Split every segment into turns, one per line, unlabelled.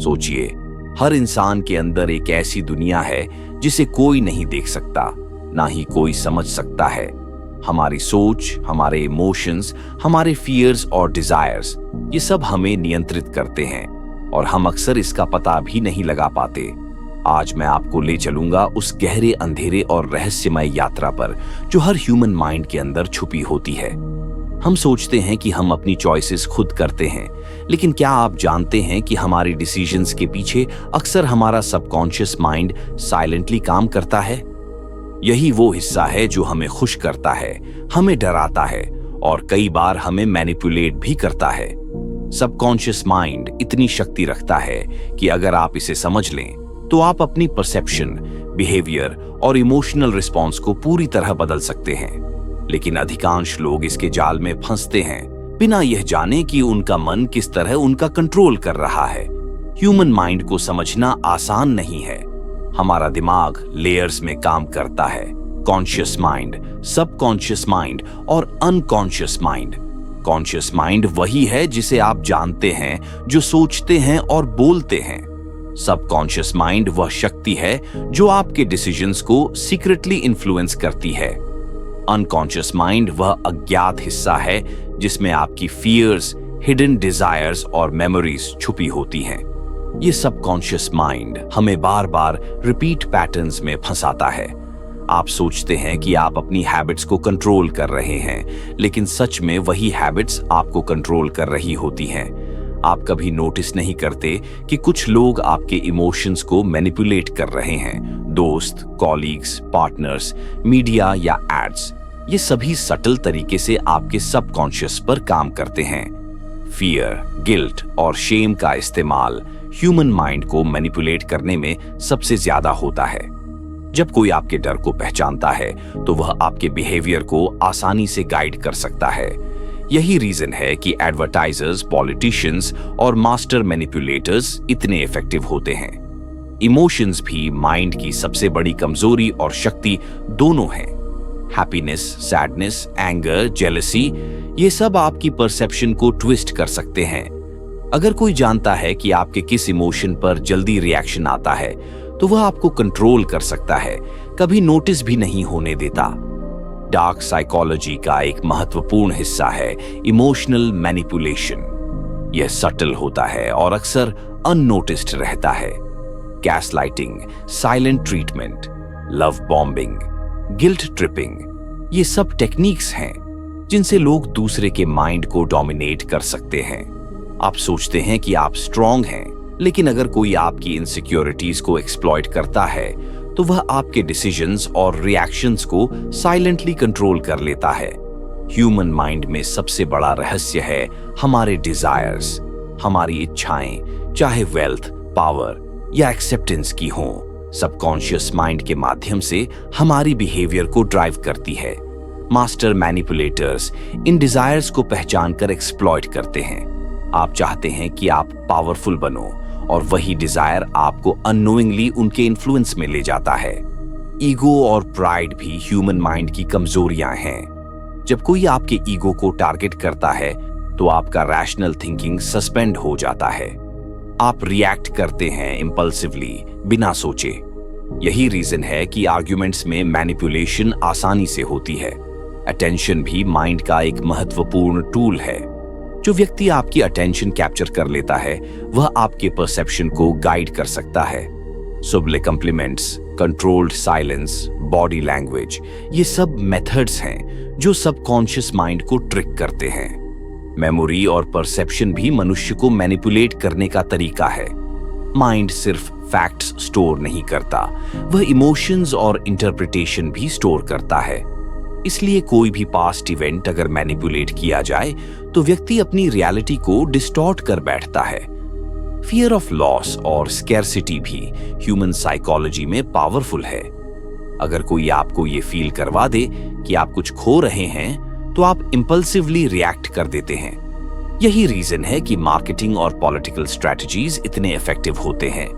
सोचिए, हर इंसान के अंदर एक ऐसी दुनिया है जिसे कोई नहीं देख सकता, ना ही कोई समझ सकता है। हमारी सोच, हमारे इमोशंस, हमारे फियर्स और डिजायर्स, ये सब हमें नियंत्रित करते हैं और हम अक्सर इसका पता भी नहीं लगा पाते। आज मैं आपको ले चलूंगा उस गहरे अंधेरे और रहस्यमय यात्रा पर जो हर ह्यूमन माइंड के अंदर छुपी होती है। हम सोचते हैं कि हम अपनी चॉइसेस खुद करते हैं, लेकिन क्या आप जानते हैं कि हमारी डिसीजंस के पीछे अक्सर हमारा सबकॉन्शियस माइंड साइलेंटली काम करता है? यही वो हिस्सा है जो हमें खुश करता है, हमें डराता है और कई बार हमें मैनिपुलेट भी करता है। सबकॉन्शियस माइंड इतनी शक्ति रखता है कि अगर आप इसे समझ लें तो आप अपनी परसेप्शन, बिहेवियर और इमोशनल रिस्पॉन्स को पूरी तरह बदल सकते हैं। लेकिन अधिकांश लोग इसके जाल में फंसते हैं बिना यह जाने कि उनका मन किस तरह उनका कंट्रोल कर रहा है। ह्यूमन माइंड को समझना आसान नहीं है। हमारा दिमाग लेयर्स में काम करता है: कॉन्शियस माइंड, सबकॉन्शियस माइंड और अनकॉन्शियस माइंड। कॉन्शियस माइंड वही है जिसे आप जानते हैं, जो सोचते हैं और बोलते हैं। सबकॉन्शियस माइंड वह शक्ति है जो आपके डिसीजंस को सीक्रेटली इन्फ्लुएंस करती है। अनकॉन्शियस माइंड वह अज्ञात हिस्सा है जिसमें आपकी फियर्स, हिडन डिजायर्स और मेमोरीज छुपी होती हैं। ये सबकॉन्शियस माइंड हमें बार बार रिपीट पैटर्न्स में फंसाता है। आप सोचते हैं कि आप अपनी हैबिट्स को कंट्रोल कर रहे हैं, लेकिन सच में वही हैबिट्स आपको कंट्रोल कर रही होती हैं। आप कभी नोटिस नहीं करते कि कुछ लोग आपके इमोशंस को मैनिपुलेट कर रहे हैं। दोस्त, कॉलीग्स, पार्टनर्स, मीडिया या एड्स, ये सभी सटल तरीके से आपके सबकॉन्शियस पर काम करते हैं। फियर, गिल्ट और शेम का इस्तेमाल ह्यूमन माइंड को मैनिपुलेट करने में सबसे ज्यादा होता है। जब कोई आपके डर को पहचानता है तो वह आपके बिहेवियर को आसानी से गाइड कर सकता है। यही रीजन है कि एडवर्टाइजर्स, पॉलिटिशियंस और मास्टर मैनिपुलेटर्स इतने इफेक्टिव होते हैं। इमोशंस भी माइंड की सबसे बड़ी कमजोरी और शक्ति दोनों हैं। हैप्पीनेस, सैडनेस, एंगर, जेलसी, ये सब आपकी परसेप्शन को ट्विस्ट कर सकते हैं। अगर कोई जानता है कि आपके किस इमोशन पर जल्दी रिएक्शन आता है तो वह आपको कंट्रोल कर सकता है, कभी नोटिस भी नहीं होने देता। डार्क साइकोलॉजी का एक महत्वपूर्ण हिस्सा है इमोशनल मैनिपुलेशन। यह सटल होता है और अक्सर अननोटिस्ड रहता है। Gaslighting, silent treatment, love bombing, guilt tripping, ये सब टेक्निक्स हैं जिनसे लोग दूसरे के माइंड को डोमिनेट कर सकते हैं। आप सोचते हैं कि आप स्ट्रांग हैं, लेकिन अगर कोई आपकी इनसिक्योरिटीज को एक्सप्लॉइट करता है तो वह आपके डिसीजंस और रिएक्शंस को साइलेंटली कंट्रोल कर लेता है। ह्यूमन माइंड में सबसे बड़ा रहस्य है हमारे डिजायर्स, हमारी इच्छाएं, चाहे वेल्थ, पावर या एक्सेप्टेंस की हों, सबकॉन्शियस माइंड के माध्यम से हमारी बिहेवियर को ड्राइव करती है। मास्टर मैनिपुलेटर्स इन डिजायर्स को पहचानकर एक्सप्लॉइट करते हैं। आप चाहते हैं कि आप पावरफुल बनो और वही डिजायर आपको अननोइंगली उनके इन्फ्लुएंस में ले जाता है। ईगो और प्राइड भी ह्यूमन माइंड की कमजोरियां हैं। जब कोई आपके ईगो को टारगेट करता है तो आपका रैशनल थिंकिंग सस्पेंड हो जाता है। आप रिएक्ट करते हैं इंपल्सिवली, बिना सोचे। यही रीजन है कि आर्ग्यूमेंट्स में मैनिपुलेशन आसानी से होती है। अटेंशन भी माइंड का एक महत्वपूर्ण टूल है। जो व्यक्ति आपकी अटेंशन कैप्चर कर लेता है वह आपके परसेप्शन को गाइड कर सकता है। Subtle compliments, controlled silence, body language, ये सब मेथड्स हैं जो सबकॉन्शियस माइंड को ट्रिक करते हैं। मेमोरी और परसेप्शन भी मनुष्य को मैनिपुलेट करने का तरीका है। माइंड सिर्फ फैक्ट्स स्टोर नहीं करता, वह इमोशंस और इंटरप्रिटेशन भी स्टोर करता है। इसलिए कोई भी पास्ट इवेंट अगर मैनिपुलेट किया जाए तो व्यक्ति अपनी रियलिटी को डिस्टॉर्ट कर बैठता है। फियर ऑफ लॉस और स्कैरसिटी भी ह्यूमन साइकोलॉजी में पावरफुल है। अगर कोई आपको ये फील करवा दे कि आप कुछ खो रहे हैं तो आप इंपल्सिवली रिएक्ट कर देते हैं। यही रीजन है कि मार्केटिंग और पॉलिटिकल स्ट्रेटजीज इतने इफेक्टिव होते हैं।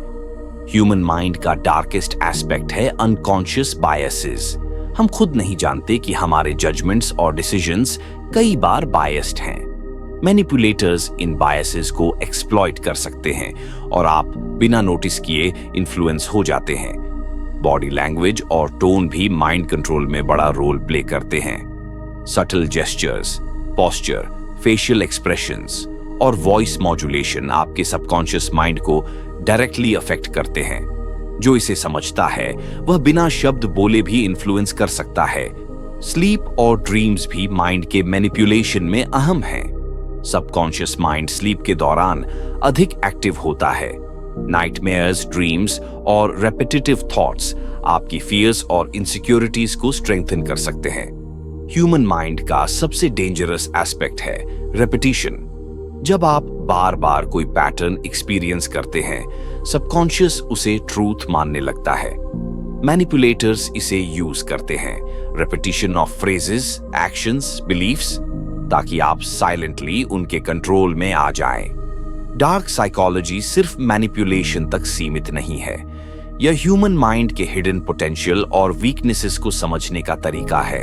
ह्यूमन माइंड का डार्केस्ट एस्पेक्ट है अनकॉन्शियस बायसेस। हम खुद नहीं जानते कि हमारे जजमेंट्स और डिसीजंस कई बार बायस्ड हैं। मैनिपुलेटर्स इन बायसेस को एक्सप्लॉइट कर सकते हैं और आप बिना नोटिस किए इन्फ्लुएंस हो जाते हैं। बॉडी लैंग्वेज और टोन भी माइंड कंट्रोल में बड़ा रोल प्ले करते हैं। Subtle gestures, posture, facial expressions और वॉइस मॉड्यूलेशन आपके सबकॉन्शियस माइंड को डायरेक्टली अफेक्ट करते हैं। जो इसे समझता है वह बिना शब्द बोले भी इन्फ्लुएंस कर सकता है। स्लीप और ड्रीम्स भी माइंड के मैनिपुलेशन में अहम हैं। सबकॉन्शियस माइंड स्लीप के दौरान अधिक एक्टिव होता है। नाइटमेयर्स, ड्रीम्स और रेपिटेटिव थॉट्स आपकी फियर्स और इनसिक्योरिटीज को स्ट्रेंथन कर सकते हैं। ह्यूमन माइंड का सबसे डेंजरस एस्पेक्ट है रेपिटिशन। जब आप बार बार कोई पैटर्न एक्सपीरियंस करते हैं, सबकॉन्शियस उसे ट्रूथ मानने लगता है। मैनिपुलेटर्स इसे यूज करते हैं, repetition of phrases, actions, beliefs, ताकि आप साइलेंटली उनके कंट्रोल में आ जाएं। डार्क साइकोलॉजी सिर्फ मैनिपुलेशन तक सीमित नहीं है। यह ह्यूमन माइंड के हिडन पोटेंशियल और वीकनेसेस को समझने का तरीका है।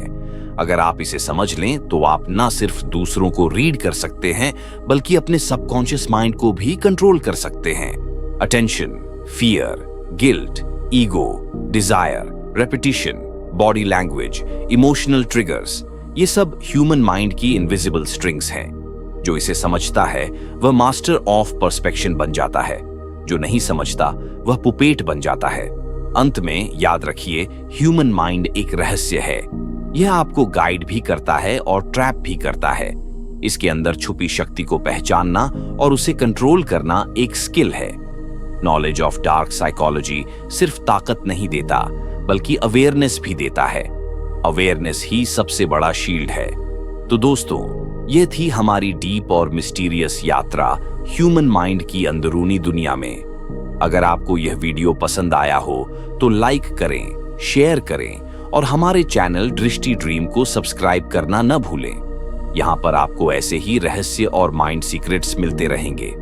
अगर आप इसे समझ लें तो आप न सिर्फ दूसरों को रीड कर सकते हैं बल्कि अपने सबकॉन्शियस माइंड को भी कंट्रोल कर सकते हैं। Attention, fear, guilt, ego, desire, repetition, body language, emotional triggers, ये सब ह्यूमन माइंड की इनविजिबल स्ट्रिंग्स हैं। जो इसे समझता है वह मास्टर ऑफ पर्सपेक्शन बन जाता है, जो नहीं समझता वह पुपेट बन जाता है। अंत में याद रखिए, ह्यूमन माइंड एक रहस्य है। यह आपको गाइड भी करता है और ट्रैप भी करता है। इसके अंदर छुपी शक्ति को पहचानना और उसे कंट्रोल करना एक स्किल है। नॉलेज ऑफ डार्क साइकोलॉजी सिर्फ ताकत नहीं देता बल्कि अवेयरनेस भी देता है। अवेयरनेस ही सबसे बड़ा शील्ड है। तो दोस्तों, ये थी हमारी डीप और मिस्टीरियस यात्रा ह्यूमन माइंड की अंदरूनी दुनिया में। अगर आपको यह वीडियो पसंद आया हो तो लाइक करें, शेयर करें और हमारे चैनल दृष्टि ड्रीम को सब्सक्राइब करना न भूलें। यहाँ पर आपको ऐसे ही रहस्य और माइंड सीक्रेट्स मिलते रहेंगे।